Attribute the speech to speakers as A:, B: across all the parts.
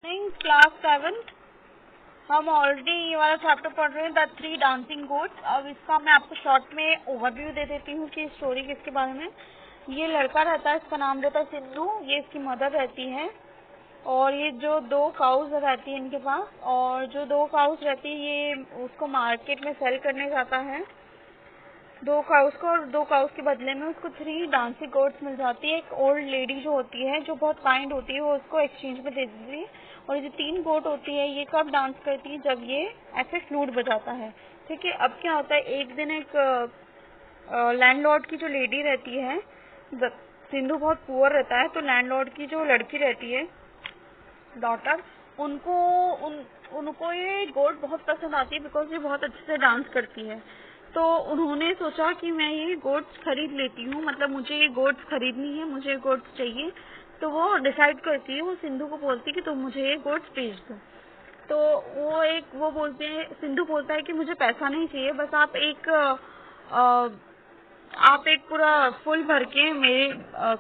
A: Class 7 हम already ये वाला चैप्टर पढ़ रहे हैं, द 3 डांसिंग गोट्स। अब इसका मैं आपको शॉर्ट में ओवरव्यू दे देती हूँ कि स्टोरी किसके बारे में। ये लड़का रहता है, इसका नाम रहता है सिंधु, ये इसकी मदर रहती है और ये जो 2 काउज रहती है इनके पास, और जो 2 काउज रहती है ये उसको मार्केट में सेल करने जाता है 2 काउस को, और 2 काउस के बदले में उसको 3 डांसिंग गोट्स मिल जाती है। एक ओल्ड लेडी जो होती है जो बहुत काइंड होती है वो उसको एक्सचेंज में दे देती है। और ये जो 3 गोट होती है ये कब डांस करती है, जब ये ऐसे फ्लूट बजाता है। ठीक है, अब क्या होता है, एक दिन एक लैंडलॉर्ड की जो लेडी रहती है, सिंधु बहुत पुअर रहता है, तो लैंडलॉर्ड की जो लड़की रहती है डॉटर, उनको ये गोट बहुत पसंद आती है बिकॉज ये बहुत अच्छे से डांस करती है। तो उन्होंने सोचा कि मैं ये गोट्स खरीद लेती हूँ, मतलब मुझे ये गोट्स खरीदनी है, मुझे गोट्स चाहिए। तो वो डिसाइड करती है, वो सिंधु को बोलती है कि तुम मुझे ये गोट्स बेच दो। तो वो बोलते हैं, सिंधु बोलता है कि मुझे पैसा नहीं चाहिए, बस आप एक पूरा फुल भर के मेरे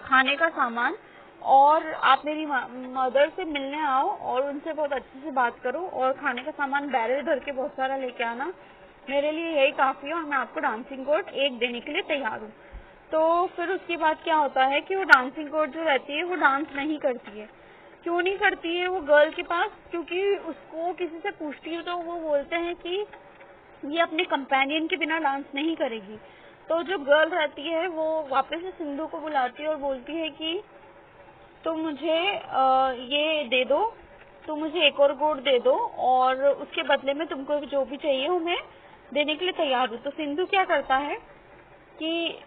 A: खाने का सामान, और आप मेरी मदर से मिलने आओ और उनसे बहुत अच्छे से बात करो, और खाने का सामान बैरल भर के बहुत सारा लेके आना, मेरे लिए यही काफी है और मैं आपको डांसिंग गोट एक देने के लिए तैयार हूँ। तो फिर उसके बाद क्या होता है कि वो डांसिंग गोट जो रहती है वो डांस नहीं करती है। क्यों नहीं करती है वो गर्ल के पास, क्योंकि उसको किसी से पूछती है तो वो बोलते हैं कि ये अपने कंपेनियन के बिना डांस नहीं करेगी। तो जो गर्ल रहती है वो वापस से सिंधु को बुलाती है और बोलती है कि तुम मुझे ये दे दो, तुम मुझे एक और गोट दे दो और उसके बदले में तुमको जो भी चाहिए वो मैं देने के लिए तैयार हूँ। तो सिंधु क्या करता है कि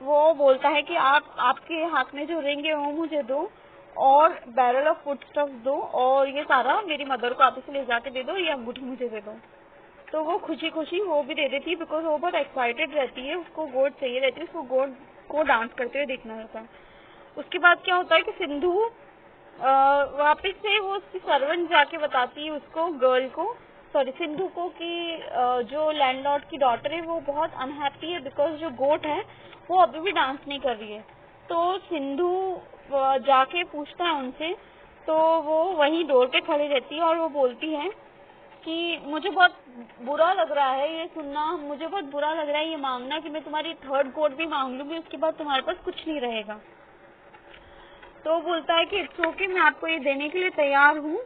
A: वो बोलता है कि आपके हाथ में जो रिंग है वो मुझे दो और बैरल ऑफ फूड स्टफ दो, और ये सारा मेरी मदर को आप इसे ले जाके दे दो, ये अंगूठी मुझे दे दो। तो वो खुशी खुशी वो भी दे देती है बिकॉज वो बहुत एक्साइटेड रहती है, उसको गोट चाहिए रहती है, उसको गोट को डांस करते हुए देखना रहता है। उसके बाद क्या होता है कि सिंधु वापस से वो उसकी सर्वेंट जाके बताती है उसको, गर्ल को, सॉरी सिंधु को, कि जो लैंडलॉर्ड की डॉटर है वो बहुत अनहैप्पी है बिकॉज जो गोट है वो अभी भी डांस नहीं कर रही है। तो सिंधु जाके पूछता है उनसे, तो वो वहीं डोर पे खड़ी रहती है और वो बोलती है कि मुझे बहुत बुरा लग रहा है ये सुनना, मुझे बहुत बुरा लग रहा है ये मांगना कि मैं तुम्हारी 3rd गोट भी मांग लूंगी, उसके बाद तुम्हारे पास कुछ नहीं रहेगा। तो बोलता है कि इट्स ओके, मैं आपको ये देने के लिए तैयार हूँ,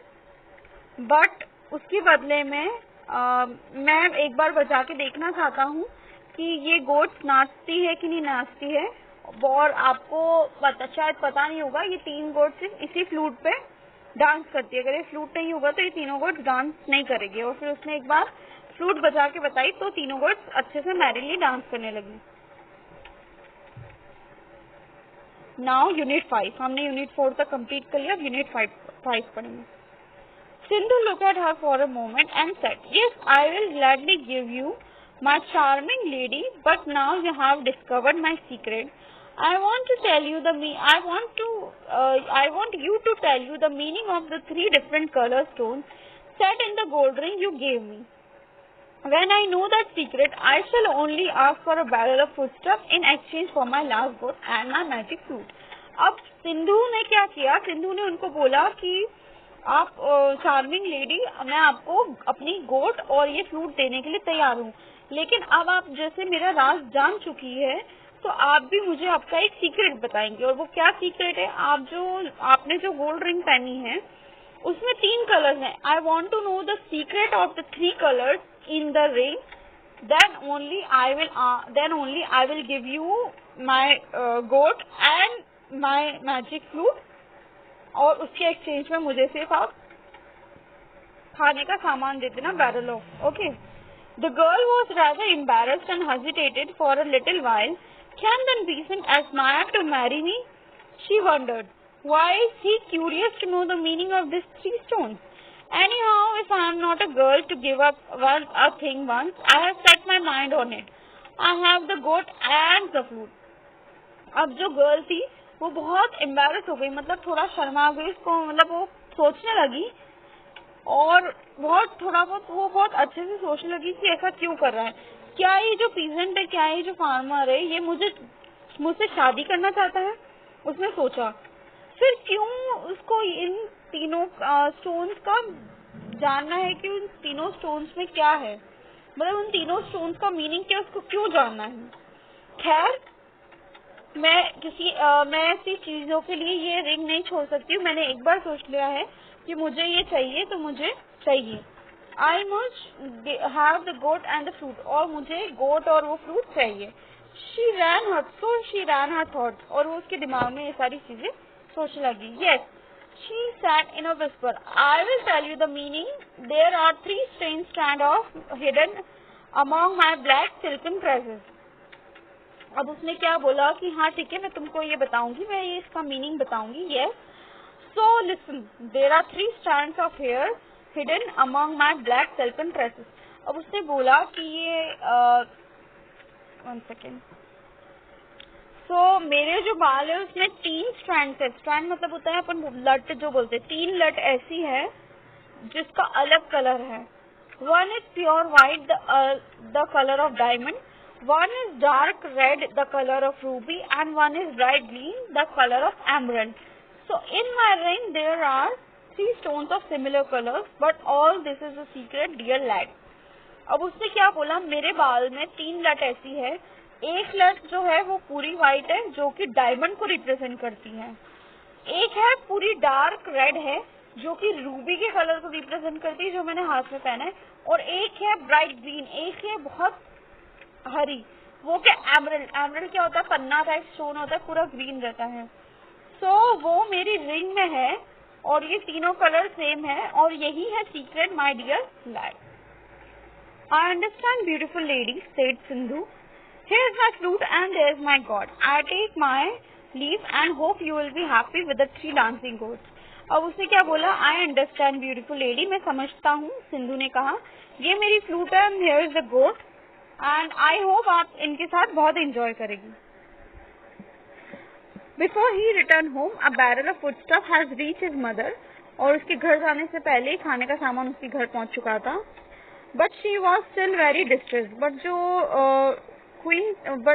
A: बट उसके बदले में मैं एक बार बजा के देखना चाहता हूँ कि ये गोट नाचती है कि नहीं नाचती है। और आपको शायद पता नहीं होगा, ये 3 गोट सिर्फ इसी फ्लूट पे डांस करती है, अगर ये फ्लूट नहीं होगा तो ये तीनों गोट डांस नहीं करेगी। और फिर उसने एक बार फ्लूट बजा के बताई तो तीनों गोट अच्छे से मैरिली डांस करने लगी। नाउ यूनिट 5, हमने यूनिट 4 तक कंप्लीट कर लिया, अब यूनिट 5 पढ़ेंगे। Sindhu looked at her for a moment and said, "Yes, I will gladly give you, my charming lady, but now you have discovered my secret. I want you to tell you the meaning of the 3 different color stones set in the gold ring you gave me. When I know that secret, I shall only ask for a barrel of foodstuff in exchange for my last goat and my magic flute." अब सिंधु ने क्या किया, सिंधु ने उनको बोला कि आप charming lady, मैं आपको अपनी गोट और ये फ्लूट देने के लिए तैयार हूँ, लेकिन अब आप जैसे मेरा राज जान चुकी है तो आप भी मुझे आपका एक सीक्रेट बताएंगे। और वो क्या सीक्रेट है, आपने जो गोल्ड रिंग पहनी है उसमें 3 कलर्स हैं। I want to know the secret of the 3 colours in the ring, then only I will give you my goat and my magic flute, और उसके एक्सचेंज में मुझे सिर्फ आप खाने का सामान दे देना, barrel of, okay? The girl was rather embarrassed and hesitated for a little while. Can the peasant aspire to marry me? She wondered. Why is he curious to know the meaning of these 3 stones? Anyhow, if I am not a girl to give up a thing once, I have set my mind on it. I have the goat and the flute. अब जो girl थी वो बहुत embarrass हो गई, मतलब थोड़ा शर्मा गई उसको, मतलब वो सोचने लगी और वो बहुत अच्छे से सोचने लगी कि ऐसा क्यों कर रहा है, क्या ये जो पीजेंट है, क्या ये जो फार्मर है, ये मुझसे शादी करना चाहता है। उसने सोचा फिर क्यों उसको इन तीनों स्टोन्स का जानना है कि उन तीनों स्टोन्स में क्या है, मतलब उन तीनों स्टोन्स का मीनिंग क्या, उसको क्यों जानना है। खैर, मैं ऐसी चीजों के लिए ये रिंग नहीं छोड़ सकती हूँ। मैंने एक बार सोच लिया है कि मुझे ये चाहिए तो मुझे चाहिए। I must have the goat and the fruit, और मुझे गोट और वो फ्रूट चाहिए। शी रैन हर थॉट, और वो उसके दिमाग में ये सारी चीजें सोचने लगी। Yes, she said in a whisper, I will tell you the meaning. There are 3 strange strands hidden among my black silken tresses. अब उसने क्या बोला कि हाँ ठीक है, मैं तुमको ये बताऊंगी, मैं ये इसका मीनिंग बताऊंगी। Yes, so listen, there are 3 strands of hair hidden among my black silken tresses. अब उसने बोला कि ये 1 सेकेंड, मेरे जो बाल है उसमें 3 स्ट्रैंड है। स्ट्रैंड मतलब होता है अपन लट जो बोलते हैं, 3 लट ऐसी है जिसका अलग कलर है। 1 is pure white the colour of diamond, 1 is dark red the colour of ruby, and 1 is bright green the colour of emerald. So in my ring there are 3 stones of similar colours, but all this is a secret dear lad. अब उसने क्या बोला, मेरे बाल में 3 लट ऐसी है, एक लट जो है वो पूरी व्हाइट है जो कि डायमंड को रिप्रेजेंट करती है, एक है पूरी डार्क रेड है जो कि रूबी के कलर को रिप्रेजेंट करती है जो मैंने हाथ में पहना है, और एक है ब्राइट ग्रीन, एक है बहुत हरी, वो क्या एमरल्ड। एमरल्ड क्या होता है, पन्ना टाइप स्टोन होता है, पूरा ग्रीन रहता है। वो मेरी रिंग में है और ये तीनों कलर सेम है, और यही है secret my dear lad. I understand, beautiful lady, said Sindhu. Here's my flute and there's my god. I take my leave and hope you will be happy with the 3 dancing goats. अब उसने क्या बोला, I understand, beautiful lady, मैं समझता हूँ, सिंधु ने कहा, ये मेरी फ्लूट है, and here's the goat, and I hope आप इनके साथ बहुत एंजॉय करेगी। Before he returned home, a barrel of foodstuff has reached his mother. और उसके घर जाने से पहले खाने का सामान उसके घर पहुंच चुका था। But she was still very distressed. But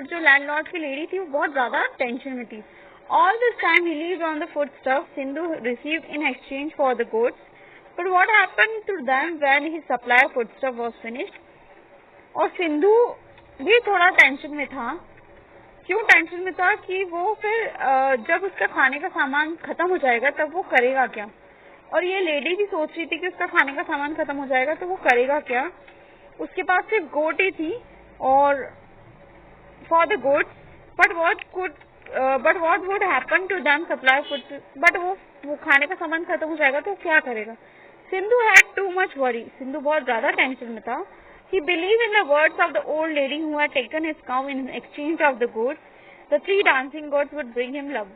A: जो लैंडलॉर्ड की लेडी थी वो बहुत ज्यादा टेंशन में थी। All this time he lived on the food stuff Sindhu received in exchange for the goats, but what happened to them when his supply food stuff was finished. और सिंधु भी थोड़ा टेंशन में था। क्यों टेंशन में था कि वो फिर जब उसका खाने का सामान खत्म हो जाएगा तब वो करेगा क्या, और ये लेडी भी सोच रही थी कि उसका खाने का सामान खत्म हो जाएगा तो वो करेगा क्या। उसके पास सिर्फ गोट ही थी और for the goats, but what would happen to them supply food, but वो खाने का सामान खत्म हो जाएगा तो क्या करेगा। Sindhu had too much worry, Sindhu बहुत ज्यादा टेंशन में था। He believed in the words of the old lady who had taken his cow in exchange of the goats. The 3 dancing goats would bring him love.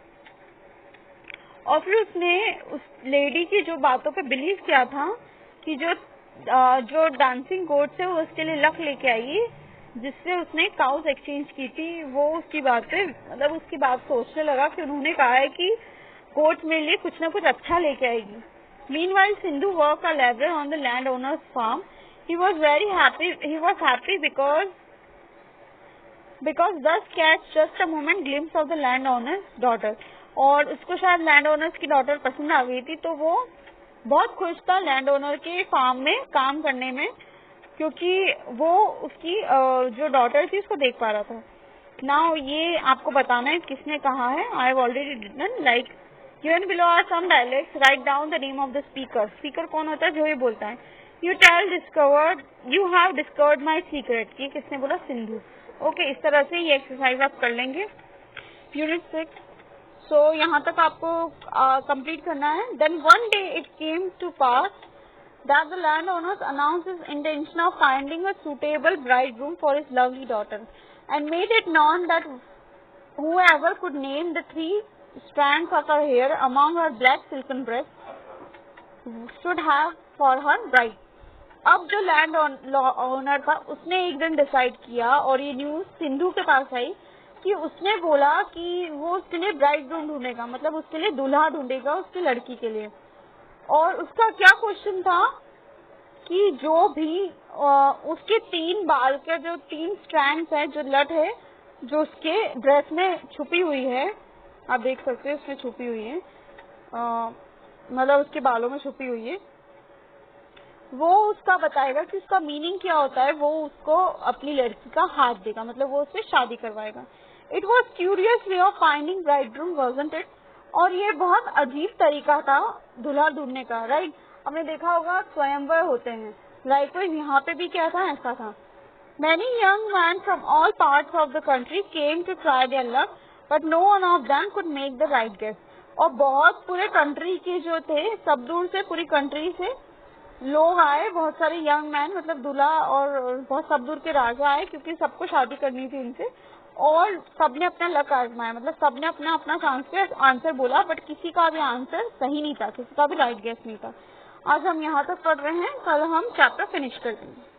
A: और फिर उसने उस lady की जो बातों पे बिलीव किया था कि जो डांसिंग गोट्स है वो उसके लिए लक लेके आई, जिससे उसने काउस एक्सचेंज की थी। वो उसकी बात पे मतलब उसकी बात सोचने लगा कि उन्होंने कहा है कि गोट्स मेरे लिए कुछ न कुछ अच्छा लेके आएगी। Meanwhile, Sindhu worked a labourer on the landowner's farm. He was very happy. He was happy because thus catch just a moment glimpse of the landowner's daughter. और उसको शायद लैंड ओनर्स की डॉटर पसंद आ गई थी, तो वो बहुत खुश था लैंड ओनर के फार्म में काम करने में, क्योंकि वो उसकी जो डॉटर थी उसको देख पा रहा था। नाउ ये आपको बताना है किसने कहा है। I have already written like given below are some dialects, write down the name of the speaker. Speaker कौन होता है, जो ये बोलता है। You have discovered my secret, ये किसने बोला, सिंधु। ओके, इस तरह से ये एक्सरसाइज आप कर लेंगे यूनिट 6। सो यहाँ तक आपको कंप्लीट करना है। Then one day it came to pass that the land owners announce his intention of finding a suitable bridegroom for his lovely daughter and made it known that whoever could name the 3 strands of her hair among her black silken breasts should have for her bride. अब जो land owner था उसने एक दिन decide किया, और ये news Sindhu के पास आई कि उसने बोला कि वो उसके लिए ब्राइड रूम ढूंढेगा, मतलब उसके लिए दूल्हा ढूंढेगा उसकी लड़की के लिए। और उसका क्या क्वेश्चन था कि जो भी उसके 3 बाल के जो 3 स्ट्रैंड्स है, जो लट है जो उसके ड्रेस में छुपी हुई है, आप देख सकते हैं उसमें छुपी हुई है, मतलब उसके बालों में छुपी हुई है, वो उसका बताएगा कि उसका मीनिंग क्या होता है, वो उसको अपनी लड़की का हाथ देगा, मतलब वो उससे शादी करवाएगा। It was curious way of finding bridegroom wasn't it. और ये बहुत अजीब तरीका था दूल्हा ढूंढने का, राइट। हमने देखा होगा स्वयंवर होते हैं, लाइकवाइज यहाँ पे भी क्या था, ऐसा था। Many young men from all parts of the country came to try their luck, but no one of them could make the right guess. और बहुत पूरे कंट्री के जो थे, सब दूर से, पूरी कंट्री से लोग आए, बहुत सारे यंग मैन, मतलब दूल्हा और बहुत सब दूर के राजा आए, क्योंकि सबको शादी करनी थी उनसे। और सबने अपना लक आजमाया, मतलब सबने अपना अपना चांस पे आंसर बोला, बट किसी का भी आंसर सही नहीं था, किसी का भी राइट गेस नहीं था। आज हम यहाँ तक पढ़ रहे हैं, कल हम चैप्टर फिनिश कर देंगे।